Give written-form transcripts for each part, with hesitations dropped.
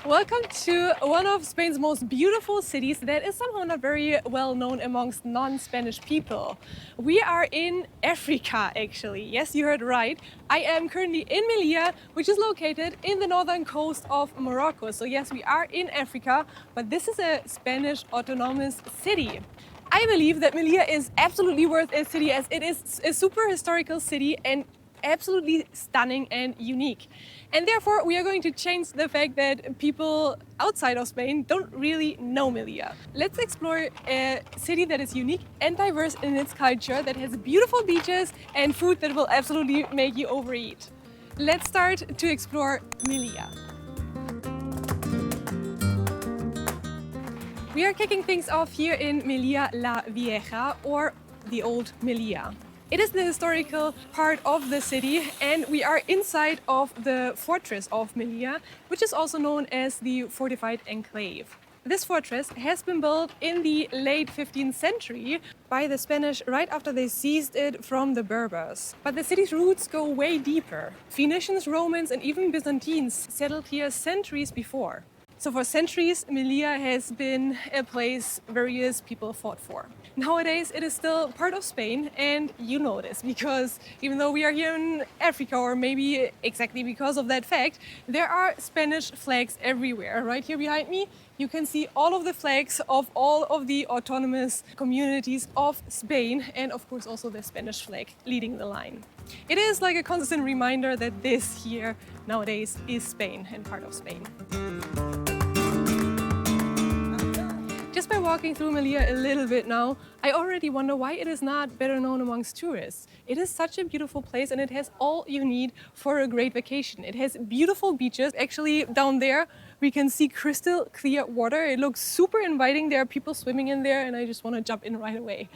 Welcome to one of Spain's most beautiful cities that is somehow not very well known amongst non-Spanish people. We are in Africa, actually. Yes, you heard right. I am currently in Melilla, which is located in the northern coast of Morocco. So yes, we are in Africa, but this is a Spanish autonomous city. I believe that Melilla is absolutely worth a city as it is a super historical city and absolutely stunning and unique. And therefore, we are going to change the fact that people outside of Spain don't really know Melilla. Let's explore a city that is unique and diverse in its culture, that has beautiful beaches and food that will absolutely make you overeat. Let's start to explore Melilla. We are kicking things off here in Melilla La Vieja, or the old Melilla. It is the historical part of the city, and we are inside of the fortress of Melilla, which is also known as the fortified enclave. This fortress has been built in the late 15th century by the Spanish right after they seized it from the Berbers. But the city's roots go way deeper. Phoenicians, Romans, and even Byzantines settled here centuries before. So for centuries, Melilla has been a place various people fought for. Nowadays, it is still part of Spain, and you know this because even though we are here in Africa, or maybe exactly because of that fact, there are Spanish flags everywhere. Right here behind me, you can see all of the flags of all of the autonomous communities of Spain, and of course also the Spanish flag leading the line. It is like a constant reminder that this here nowadays is Spain and part of Spain. Just by walking through Melilla a little bit now, I already wonder why it is not better known amongst tourists. It is such a beautiful place and it has all you need for a great vacation. It has beautiful beaches. Actually, down there we can see crystal clear water. It looks super inviting. There are people swimming in there and I just want to jump in right away.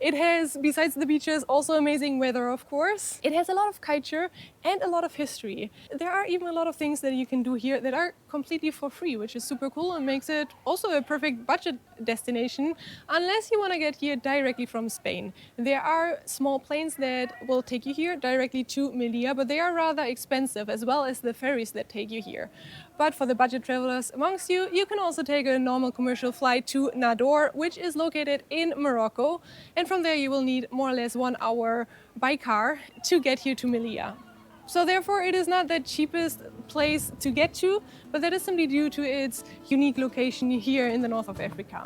It has, besides the beaches, also amazing weather, of course. It has a lot of culture and a lot of history. There are even a lot of things that you can do here that are completely for free, which is super cool and makes it also a perfect budget destination, unless you want to get here directly from Spain. There are small planes that will take you here directly to Melilla, but they are rather expensive, as well as the ferries that take you here. But for the budget travelers amongst you, you can also take a normal commercial flight to Nador, which is located in Morocco. And from there you will need more or less 1 hour by car to get here to Melilla. So therefore it is not the cheapest place to get to, but that is simply due to its unique location here in the north of Africa.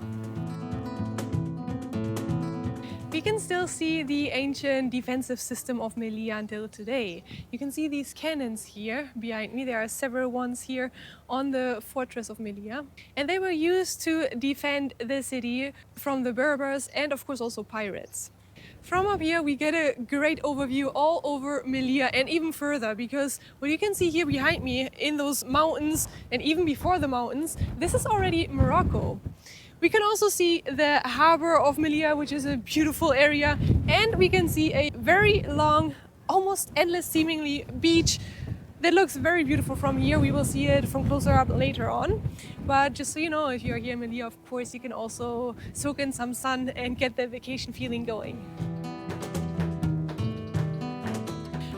We can still see the ancient defensive system of Melilla until today. You can see these cannons here behind me. There are several ones here on the fortress of Melilla. And they were used to defend the city from the Berbers and of course also pirates. From up here we get a great overview all over Melilla and even further, because what you can see here behind me in those mountains and even before the mountains, this is already Morocco. We can also see the harbor of Melilla, which is a beautiful area, and we can see a very long, almost endless seemingly beach that looks very beautiful from here. We will see it from closer up later on. But just so you know, if you're here in Melilla, of course, you can also soak in some sun and get the vacation feeling going.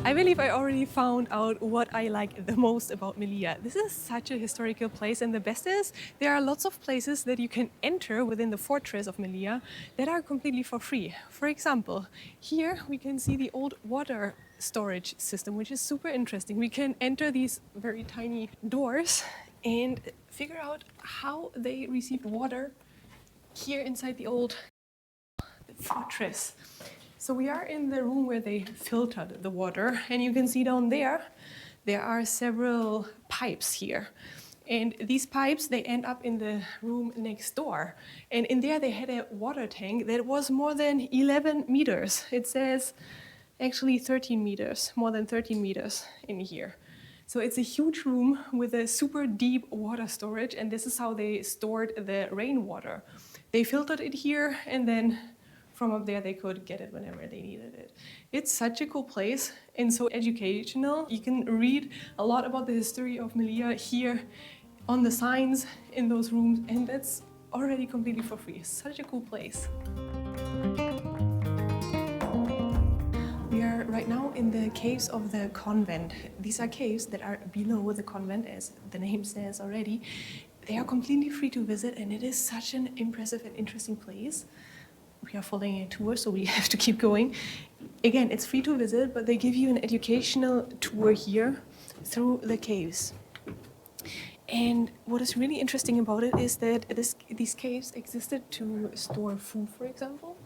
I believe I already found out what I like the most about Melilla. This is such a historical place, and the best is there are lots of places that you can enter within the fortress of Melilla that are completely for free. For example, here we can see the old water storage system, which is super interesting. We can enter these very tiny doors and figure out how they received water here inside the old fortress. So we are in the room where they filtered the water, and you can see down there are several pipes here. And these pipes, they end up in the room next door. And in there they had a water tank that was more than 11 meters. It says actually 13 meters, more than 13 meters in here. So it's a huge room with a super deep water storage, and this is how they stored the rainwater. They filtered it here, and then from up there they could get it whenever they needed it. It's such a cool place and so educational. You can read a lot about the history of Melilla here on the signs in those rooms, and that's already completely for free. Such a cool place. We We are right now in the caves of the convent. These are caves that are below the convent, as the name says already. They are completely free to visit, and it is such an impressive and interesting place. We are following a tour, so we have to keep going. Again, it's free to visit, but they give you an educational tour here through the caves. And what is really interesting about it is that these caves existed to store food, for example,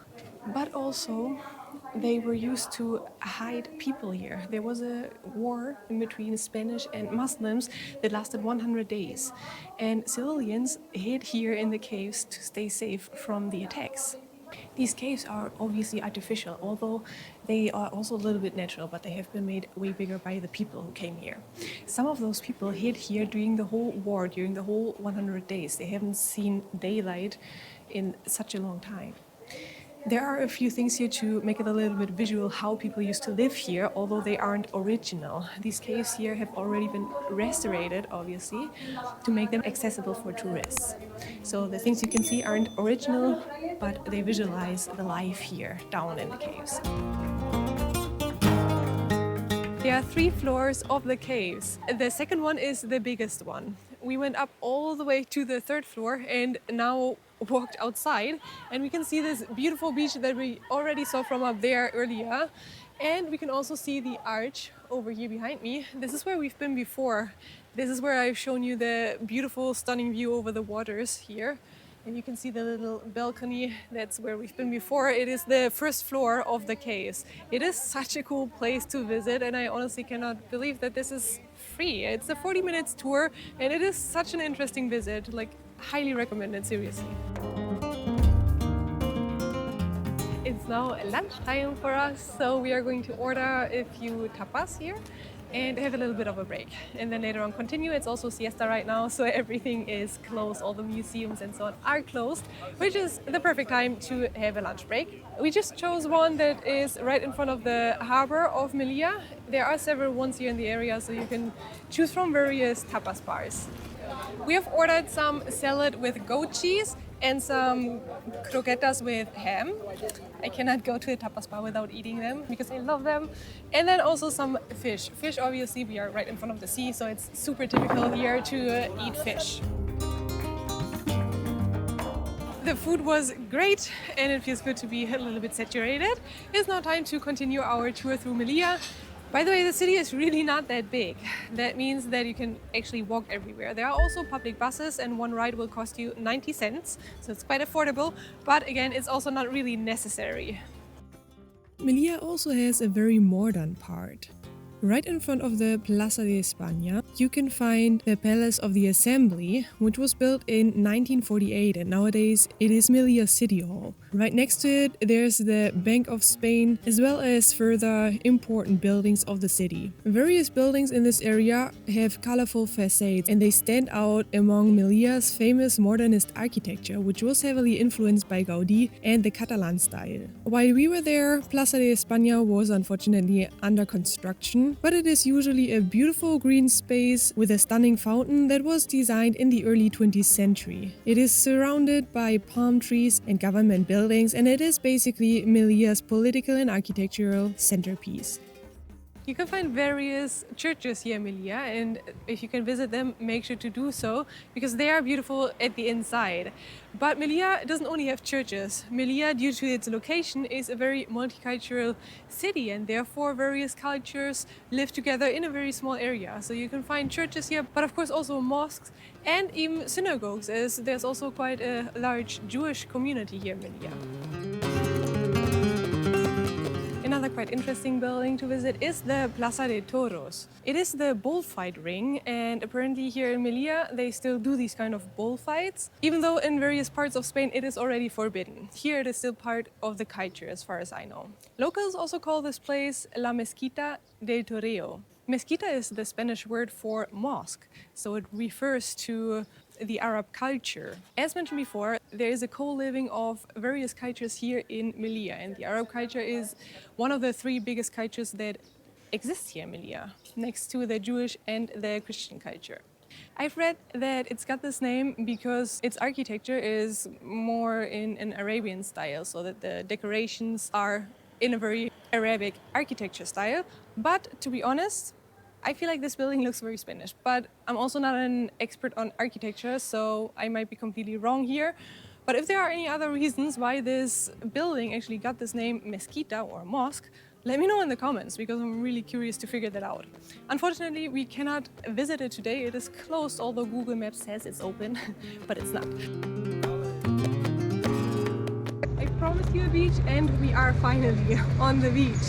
but also they were used to hide people here. There was a war in between Spanish and Muslims that lasted 100 days, and civilians hid here in the caves to stay safe from the attacks. These caves are obviously artificial, although they are also a little bit natural, but they have been made way bigger by the people who came here. Some of those people hid here during the whole war, during the whole 100 days. They haven't seen daylight in such a long time. There are a few things here to make it a little bit visual how people used to live here, although they aren't original. These caves here have already been restorated, obviously, to make them accessible for tourists. So the things you can see aren't original, but they visualize the life here down in the caves. There are 3 floors of the caves. The second one is the biggest one. We went up all the way to the 3rd floor and now walked outside, and we can see this beautiful beach that we already saw from up there earlier. And we can also see the arch over here behind me. This is where we've been before. This is where I've shown you the beautiful, stunning view over the waters here. And you can see the little balcony, that's where we've been before. It is the 1st floor of the caves. It is such a cool place to visit, and I honestly cannot believe that this is free. It's a 40 minutes tour, and it is such an interesting visit. Like, highly recommended, seriously. It's now lunchtime for us, so we are going to order a few tapas here and have a little bit of a break. And then later on continue. It's also siesta right now, so everything is closed. All the museums and so on are closed, which is the perfect time to have a lunch break. We just chose one that is right in front of the harbor of Melilla. There are several ones here in the area, so you can choose from various tapas bars. We have ordered some salad with goat cheese and some croquetas with ham. I cannot go to a tapas bar without eating them because I love them. And then also some fish. Fish, obviously, we are right in front of the sea, so it's super typical here to eat fish. The food was great, and it feels good to be a little bit saturated. It's now time to continue our tour through Melilla. By the way, the city is really not that big. That means that you can actually walk everywhere. There are also public buses, and one ride will cost you 90 cents, so it's quite affordable, but again, it's also not really necessary. Melilla also has a very modern part. Right in front of the Plaza de España, you can find the Palace of the Assembly, which was built in 1948, and nowadays it is Melilla City Hall. Right next to it, there's the Bank of Spain, as well as further important buildings of the city. Various buildings in this area have colorful facades, and they stand out among Melilla's famous modernist architecture, which was heavily influenced by Gaudí and the Catalan style. While we were there, Plaza de España was unfortunately under construction, but it is usually a beautiful green space with a stunning fountain that was designed in the early 20th century. It is surrounded by palm trees and government buildings, and it is basically Melilla's political and architectural centerpiece. You can find various churches here in Melilla, and if you can visit them, make sure to do so, because they are beautiful at the inside. But Melilla doesn't only have churches. Melilla, due to its location, is a very multicultural city, and therefore various cultures live together in a very small area. So you can find churches here, but of course also mosques and even synagogues, as there's also quite a large Jewish community here in Melilla. Another quite interesting building to visit is the Plaza de Toros. It is the bullfight ring, and apparently here in Melilla they still do these kind of bullfights, even though in various parts of Spain it is already forbidden. Here it is still part of the culture, as far as I know. Locals also call this place La Mezquita del Toreo. Mezquita is the Spanish word for mosque, so it refers to the Arab culture. As mentioned before, there is a co-living of various cultures here in Melilla, and the Arab culture is one of the 3 biggest cultures that exist here in Melilla, next to the Jewish and the Christian culture. I've read that it's got this name because its architecture is more in an Arabian style, so that the decorations are in a very Arabic architecture style. But to be honest, I feel like this building looks very Spanish, but I'm also not an expert on architecture, so I might be completely wrong here. But if there are any other reasons why this building actually got this name Mezquita or mosque, let me know in the comments, because I'm really curious to figure that out. Unfortunately, we cannot visit it today. It is closed, although Google Maps says it's open, but it's not. I promised you a beach, and we are finally on the beach.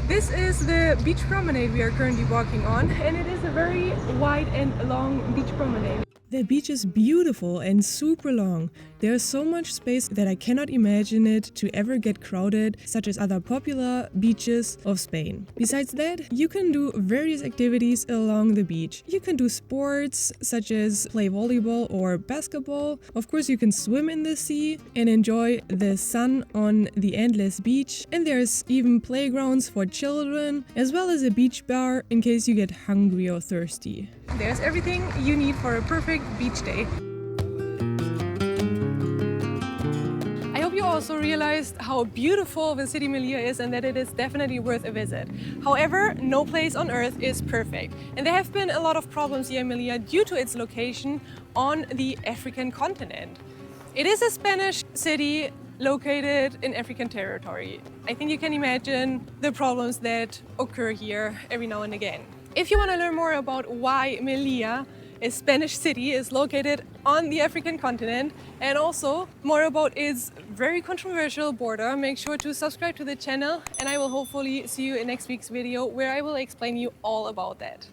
This is the beach promenade we are currently walking on, and it is a very wide and long beach promenade. The beach is beautiful and super long. There's so much space that I cannot imagine it to ever get crowded, such as other popular beaches of Spain. Besides that, you can do various activities along the beach. You can do sports, such as play volleyball or basketball. Of course, you can swim in the sea and enjoy the sun on the endless beach. And there's even playgrounds for children, as well as a beach bar in case you get hungry or thirsty. There's everything you need for a perfect beach day. I hope you also realized how beautiful the city Melilla is and that it is definitely worth a visit. However, no place on earth is perfect. And there have been a lot of problems here in Melilla due to its location on the African continent. It is a Spanish city located in African territory. I think you can imagine the problems that occur here every now and again. If you want to learn more about why Melilla, a Spanish city, is located on the African continent, and also more about its very controversial border, make sure to subscribe to the channel, and I will hopefully see you in next week's video where I will explain you all about that.